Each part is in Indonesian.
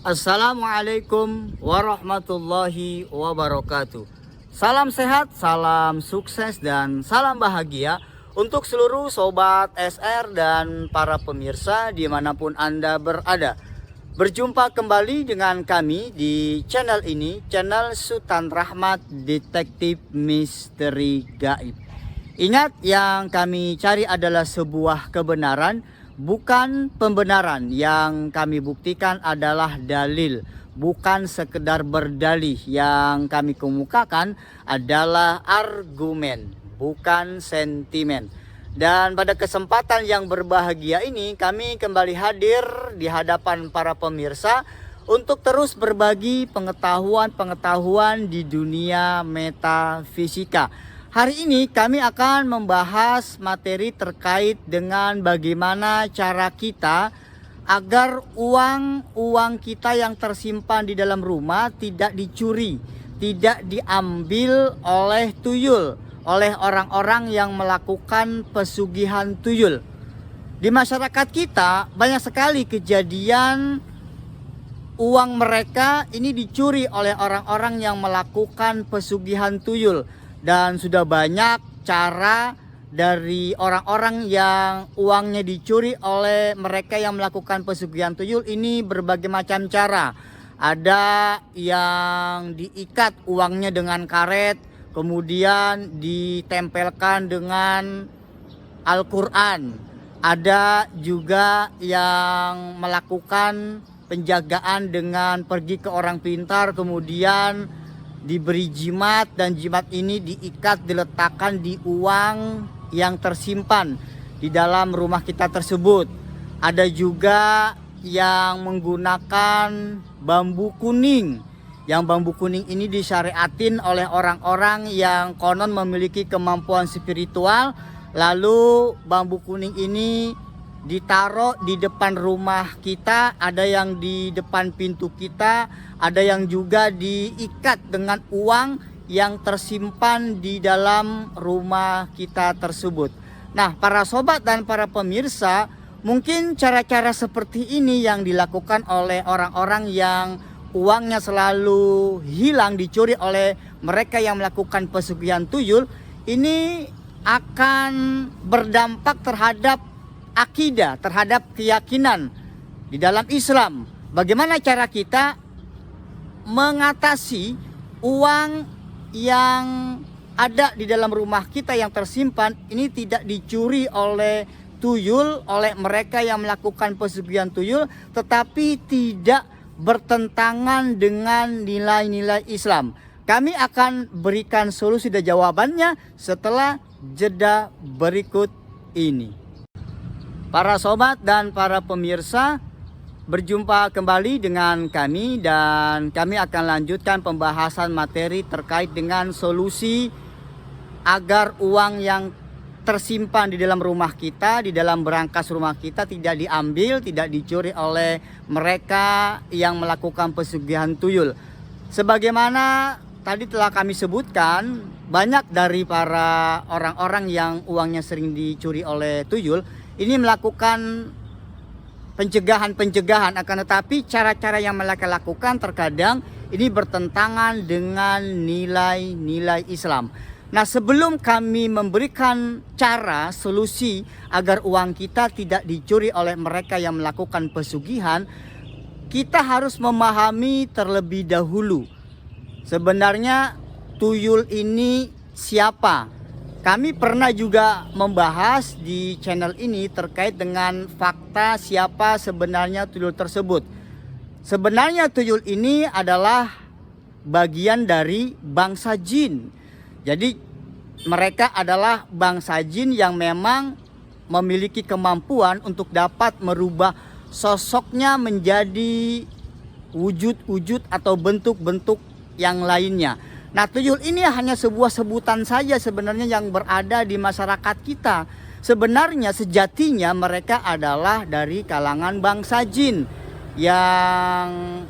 Assalamualaikum warahmatullahi wabarakatuh. Salam sehat, salam sukses, dan salam bahagia untuk seluruh sobat SR dan para pemirsa dimanapun Anda berada. Berjumpa kembali dengan kami di channel ini, channel Sultan Rahmat Detektif Misteri Gaib. Ingat, yang kami cari adalah sebuah kebenaran, bukan pembenaran. Yang kami buktikan adalah dalil, bukan sekedar berdalih. Yang kami kemukakan adalah argumen, bukan sentimen. Dan pada kesempatan yang berbahagia ini, kami kembali hadir di hadapan para pemirsa untuk terus berbagi pengetahuan-pengetahuan di dunia metafisika. Hari ini kami akan membahas materi terkait dengan bagaimana cara kita agar uang kita yang tersimpan di dalam rumah tidak dicuri, tidak diambil oleh tuyul, oleh orang-orang yang melakukan pesugihan tuyul. Di masyarakat kita banyak sekali kejadian uang mereka ini dicuri oleh orang-orang yang melakukan pesugihan tuyul. Dan sudah banyak cara dari orang-orang yang uangnya dicuri oleh mereka yang melakukan pesugihan tuyul ini, berbagai macam cara. Ada yang diikat uangnya dengan karet, kemudian ditempelkan dengan Al-Quran. Ada juga yang melakukan penjagaan dengan pergi ke orang pintar, kemudian diberi jimat, dan jimat ini diikat, diletakkan di uang yang tersimpan di dalam rumah kita tersebut. Ada juga yang menggunakan bambu kuning, yang bambu kuning ini disyariatin oleh orang-orang yang konon memiliki kemampuan spiritual. Lalu bambu kuning ini ditaruh di depan rumah kita, ada yang di depan pintu kita, ada yang juga diikat dengan uang yang tersimpan di dalam rumah kita tersebut. Nah, para sobat dan para pemirsa, mungkin cara-cara seperti ini yang dilakukan oleh orang-orang yang uangnya selalu hilang, dicuri oleh mereka yang melakukan pesugihan tuyul, ini akan berdampak terhadap akidah, terhadap keyakinan di dalam Islam. Bagaimana cara kita mengatasi uang yang ada di dalam rumah kita yang tersimpan ini tidak dicuri oleh tuyul, oleh mereka yang melakukan pesugihan tuyul, tetapi tidak bertentangan dengan nilai-nilai Islam. Kami akan berikan solusi dan jawabannya setelah jeda berikut ini. Para sobat dan para pemirsa, berjumpa kembali dengan kami, dan kami akan lanjutkan pembahasan materi terkait dengan solusi agar uang yang tersimpan di dalam rumah kita, di dalam berangkas rumah kita, tidak diambil, tidak dicuri oleh mereka yang melakukan pesugihan tuyul. Sebagaimana tadi telah kami sebutkan, banyak dari para orang-orang yang uangnya sering dicuri oleh tuyul ini melakukan pencegahan, akan tetapi cara-cara yang mereka lakukan terkadang ini bertentangan dengan nilai-nilai Islam. Nah, sebelum kami memberikan cara solusi agar uang kita tidak dicuri oleh mereka yang melakukan pesugihan, kita harus memahami terlebih dahulu sebenarnya tuyul ini siapa. Kami pernah juga membahas di channel ini terkait dengan fakta siapa sebenarnya tuyul tersebut. Sebenarnya tuyul ini adalah bagian dari bangsa jin. Jadi mereka adalah bangsa jin yang memang memiliki kemampuan untuk dapat merubah sosoknya menjadi wujud-wujud atau bentuk-bentuk yang lainnya. Nah, tuyul ini hanya sebuah sebutan saja sebenarnya yang berada di masyarakat kita. Sebenarnya sejatinya mereka adalah dari kalangan bangsa jin, yang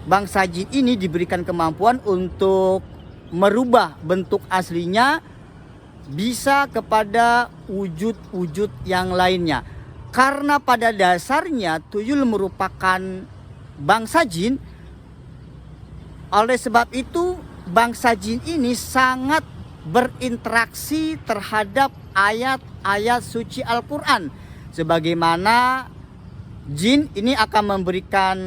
bangsa jin ini diberikan kemampuan untuk merubah bentuk aslinya bisa kepada wujud-wujud yang lainnya. Karena pada dasarnya tuyul merupakan bangsa jin. Oleh sebab itu bangsa jin ini sangat berinteraksi terhadap ayat-ayat suci Al-Quran. Sebagaimana jin ini akan memberikan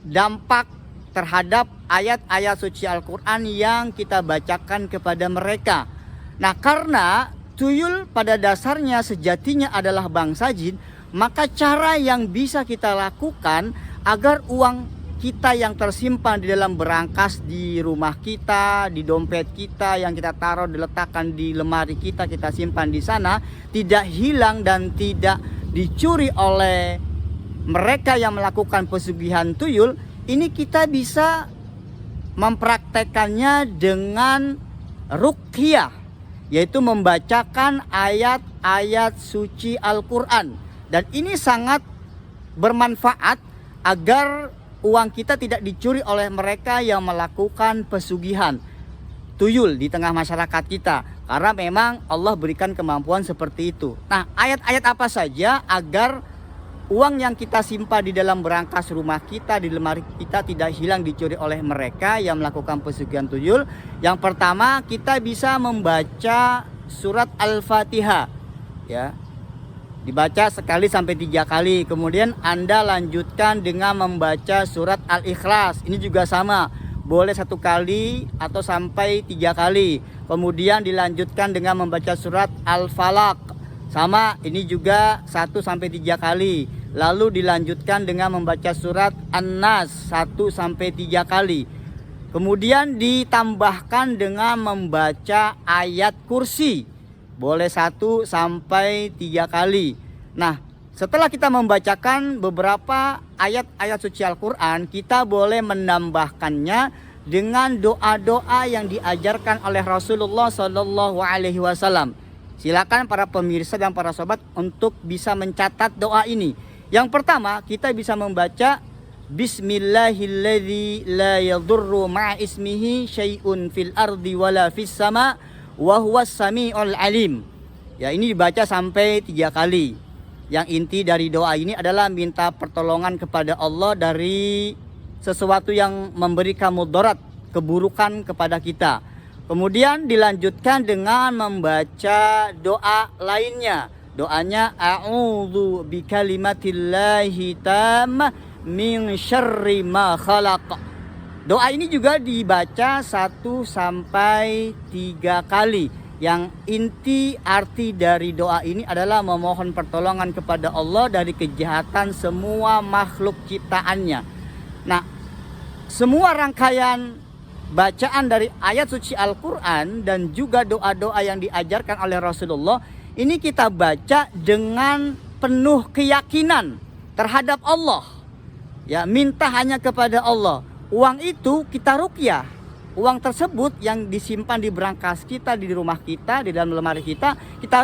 dampak terhadap ayat-ayat suci Al-Quran yang kita bacakan kepada mereka. Nah, karena tuyul pada dasarnya sejatinya adalah bangsa jin, maka cara yang bisa kita lakukan agar uang kita yang tersimpan di dalam berangkas di rumah kita, di dompet kita yang kita taruh diletakkan di lemari kita simpan di sana, tidak hilang dan tidak dicuri oleh mereka yang melakukan pesugihan tuyul. Ini kita bisa mempraktekannya dengan ruqyah, yaitu membacakan ayat-ayat suci Al-Quran. Dan ini sangat bermanfaat agar uang kita tidak dicuri oleh mereka yang melakukan pesugihan tuyul di tengah masyarakat kita. Karena memang Allah berikan kemampuan seperti itu. Nah, ayat-ayat apa saja agar uang yang kita simpan di dalam berangkas rumah kita, di lemari kita tidak hilang dicuri oleh mereka yang melakukan pesugihan tuyul? Yang pertama, kita bisa membaca surat Al-Fatihah, ya. Dibaca sekali sampai 3 kali. Kemudian Anda lanjutkan dengan membaca surat Al-Ikhlas. Ini juga sama, boleh 1 kali atau sampai 3 kali. Kemudian dilanjutkan dengan membaca surat Al-Falaq. Sama, ini juga 1 sampai 3 kali. Lalu dilanjutkan dengan membaca surat An-Nas 1 sampai 3 kali. Kemudian ditambahkan dengan membaca ayat kursi. Boleh 1 sampai 3 kali. Nah, setelah kita membacakan beberapa ayat-ayat suci Al-Quran, kita boleh menambahkannya dengan doa-doa yang diajarkan oleh Rasulullah SAW. Silakan para pemirsa dan para sobat untuk bisa mencatat doa ini. Yang pertama, kita bisa membaca Bismillahilladzi la yadurru ma'a ismihi syai'un fil ardi wala fis sama' wa huwas sami'ul alim. Ya, ini dibaca sampai 3 kali. Yang inti dari doa ini adalah minta pertolongan kepada Allah dari sesuatu yang memberikan mudarat, keburukan kepada kita. Kemudian dilanjutkan dengan membaca doa lainnya. Doanya a'udzu bikalimatillahi tammah min syarri ma khalaq. Doa ini juga dibaca 1 sampai 3 kali. Yang inti arti dari doa ini adalah memohon pertolongan kepada Allah dari kejahatan semua makhluk ciptaannya. Nah, semua rangkaian bacaan dari ayat suci Al-Quran dan juga doa-doa yang diajarkan oleh Rasulullah, ini kita baca dengan penuh keyakinan terhadap Allah. Ya, minta hanya kepada Allah. Uang itu kita ruqyah. Uang tersebut yang disimpan di berangkas kita, di rumah kita, di dalam lemari kita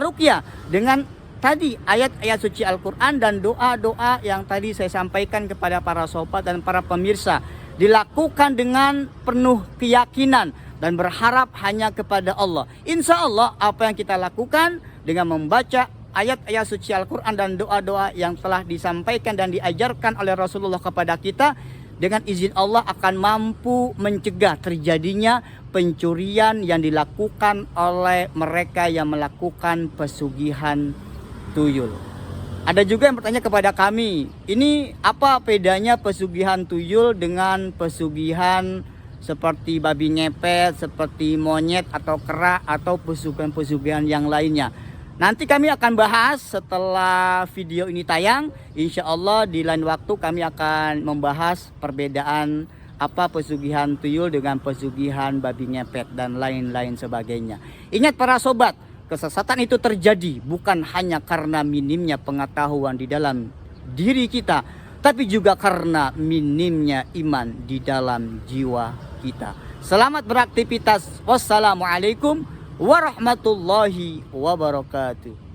ruqyah dengan tadi ayat-ayat suci Al-Quran dan doa-doa yang tadi saya sampaikan kepada para sobat dan para pemirsa. Dilakukan dengan penuh keyakinan dan berharap hanya kepada Allah. Insya Allah apa yang kita lakukan dengan membaca ayat-ayat suci Al-Quran dan doa-doa yang telah disampaikan dan diajarkan oleh Rasulullah kepada kita, dengan izin Allah akan mampu mencegah terjadinya pencurian yang dilakukan oleh mereka yang melakukan pesugihan tuyul. Ada juga yang bertanya kepada kami, ini apa bedanya pesugihan tuyul dengan pesugihan seperti babi ngepet, seperti monyet atau kera atau pesugihan-pesugihan yang lainnya? Nanti kami akan bahas setelah video ini tayang. Insya Allah di lain waktu kami akan membahas perbedaan apa pesugihan tuyul dengan pesugihan babi ngepet dan lain-lain sebagainya. Ingat para sobat, kesesatan itu terjadi bukan hanya karena minimnya pengetahuan di dalam diri kita, tapi juga karena minimnya iman di dalam jiwa kita. Selamat beraktivitas. Wassalamualaikum warahmatullahi wabarakatuh.